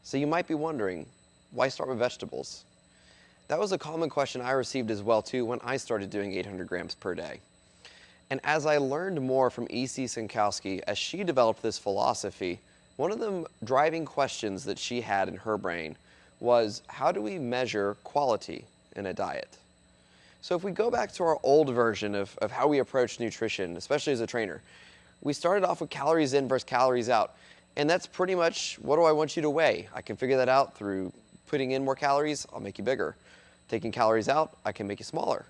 So you might be wondering, why start with vegetables? That was a common question I received as well too when I started doing 800 grams per day. And as I learned more from E.C. Sinkowski, as she developed this philosophy, one of the driving questions that she had in her brain was, how do we measure quality in a diet? So if we go back to our old version of how we approach nutrition, especially as a trainer, we started off with calories in versus calories out. And that's pretty much, what do I want you to weigh? I can figure that out through putting in more calories, I'll make you bigger. Taking calories out, I can make you smaller.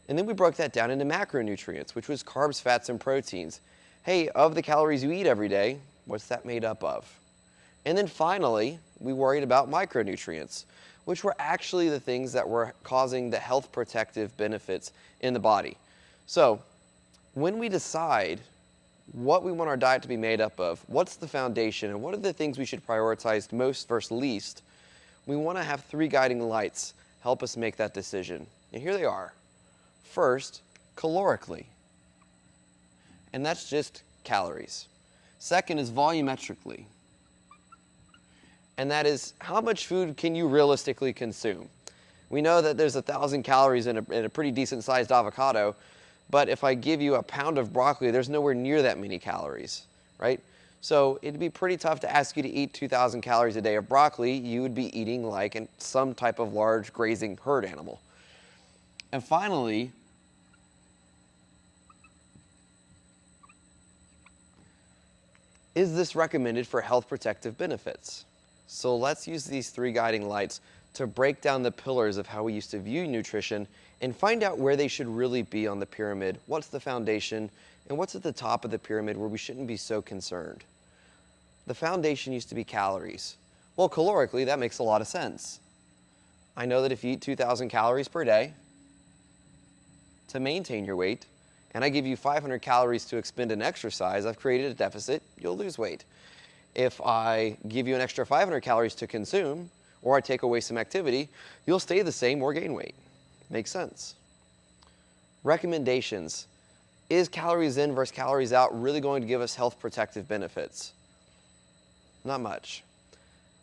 And then we broke that down into macronutrients, which was carbs, fats, and proteins. Hey, of the calories you eat every day, what's that made up of? And then finally, we worried about micronutrients, which were actually the things that were causing the health protective benefits in the body. So when we decide what we want our diet to be made up of, what's the foundation, and what are the things we should prioritize most versus least, we want to have three guiding lights help us make that decision. And here they are. First, calorically, and that's just calories. Second is volumetrically, and that is how much food can you realistically consume. We know that there's 1,000 calories in a pretty decent sized avocado, but if I give you a pound of broccoli, there's nowhere near that many calories, right? So it'd be pretty tough to ask you to eat 2,000 calories a day of broccoli. You would be eating like some type of large grazing herd animal. And finally, is this recommended for health protective benefits? So let's use these three guiding lights to break down the pillars of how we used to view nutrition and find out where they should really be on the pyramid, what's the foundation, and what's at the top of the pyramid where we shouldn't be so concerned. The foundation used to be calories. Well, calorically, that makes a lot of sense. I know that if you eat 2,000 calories per day to maintain your weight, and I give you 500 calories to expend in exercise, I've created a deficit, you'll lose weight. If I give you an extra 500 calories to consume, or I take away some activity, you'll stay the same or gain weight. Makes sense. Recommendations. Is calories in versus calories out really going to give us health protective benefits? Not much.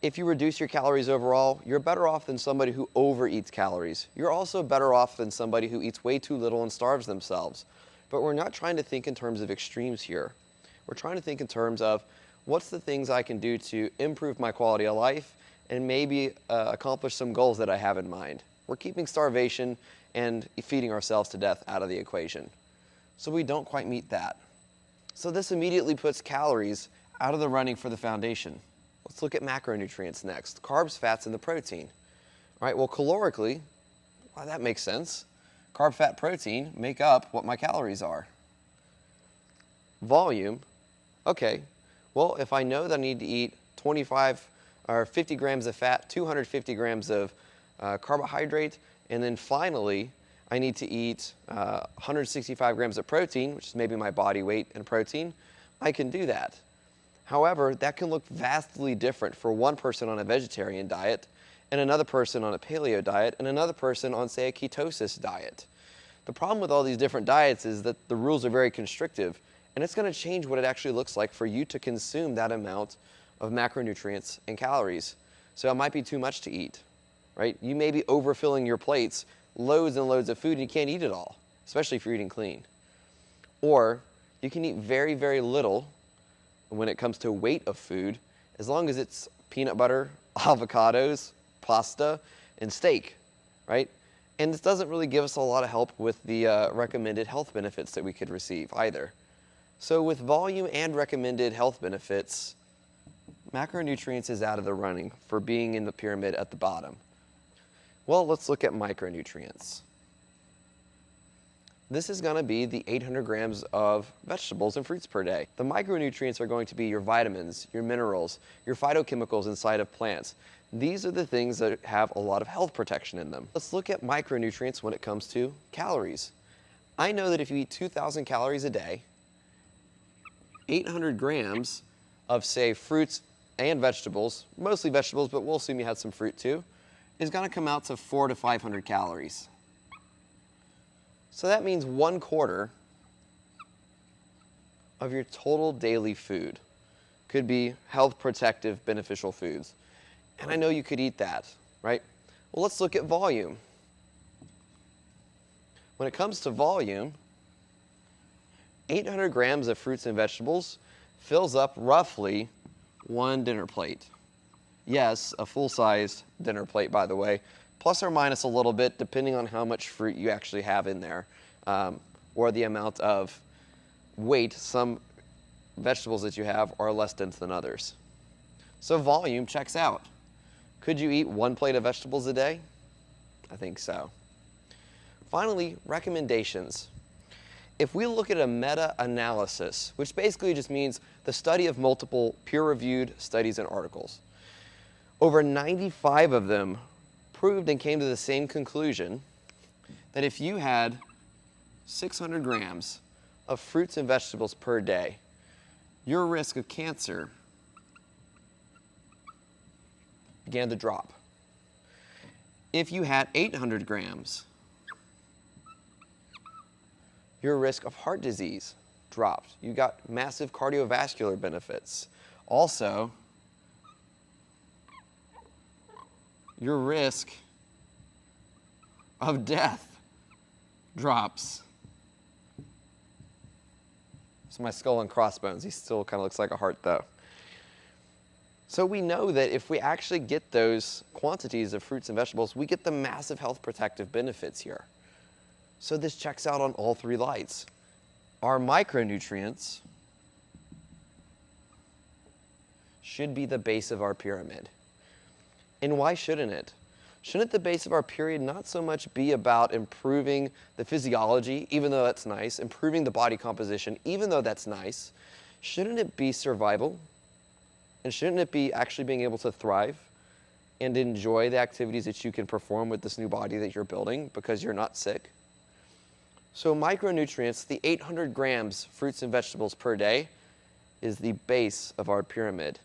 If you reduce your calories overall, you're better off than somebody who overeats calories. You're also better off than somebody who eats way too little and starves themselves. But we're not trying to think in terms of extremes here. We're trying to think in terms of what's the things I can do to improve my quality of life and maybe accomplish some goals that I have in mind. We're keeping starvation and feeding ourselves to death out of the equation. So we don't quite meet that. So this immediately puts calories out of the running for the foundation. Let's look at macronutrients next. Carbs, fats, and the protein. All right, well, calorically, well, that makes sense. Carb, fat, protein make up what my calories are. Volume, okay. Well, if I know that I need to eat 25 or 50 grams of fat, 250 grams of carbohydrate, and then finally, I need to eat 165 grams of protein, which is maybe my body weight in protein, I can do that. However, that can look vastly different for one person on a vegetarian diet and another person on a paleo diet and another person on, say, a ketosis diet. The problem with all these different diets is that the rules are very constrictive, and it's going to change what it actually looks like for you to consume that amount of macronutrients and calories. So it might be too much to eat, right? You may be overfilling your plates, loads and loads of food, and you can't eat it all, especially if you're eating clean. Or you can eat very, very little when it comes to weight of food, as long as it's peanut butter, avocados, pasta, and steak, right? And this doesn't really give us a lot of help with the recommended health benefits that we could receive either. So with volume and recommended health benefits, macronutrients is out of the running for being in the pyramid at the bottom. Well, let's look at micronutrients. This is going to be the 800 grams of vegetables and fruits per day. The micronutrients are going to be your vitamins, your minerals, your phytochemicals inside of plants. These are the things that have a lot of health protection in them. Let's look at micronutrients when it comes to calories. I know that if you eat 2,000 calories a day, 800 grams of, say, fruits and vegetables, mostly vegetables, but we'll assume you had some fruit too, is going to come out to 400 to 500 calories. So that means 1/4 of your total daily food could be health protective beneficial foods. And I know you could eat that, right? Well, let's look at volume. When it comes to volume, 800 grams of fruits and vegetables fills up roughly one dinner plate. Yes, a full-sized dinner plate, by the way, plus or minus a little bit depending on how much fruit you actually have in there, or the amount of weight. Some vegetables that you have are less dense than others. So volume checks out. Could you eat one plate of vegetables a day? I think so. Finally, recommendations. If we look at a meta-analysis, which basically just means the study of multiple peer-reviewed studies and articles, over 95 of them proved and came to the same conclusion that if you had 600 grams of fruits and vegetables per day, your risk of cancer began to drop. If you had 800 grams, your risk of heart disease dropped. You got massive cardiovascular benefits. Also, your risk of death drops. It's my skull and crossbones. He still kind of looks like a heart though. So we know that if we actually get those quantities of fruits and vegetables, we get the massive health protective benefits here. So this checks out on all three lights. Our micronutrients should be the base of our pyramid. And why shouldn't it? Shouldn't the base of our pyramid not so much be about improving the physiology, even though that's nice, improving the body composition, even though that's nice? Shouldn't it be survival? And shouldn't it be actually being able to thrive and enjoy the activities that you can perform with this new body that you're building because you're not sick? So micronutrients, the 800 grams fruits and vegetables per day, is the base of our pyramid.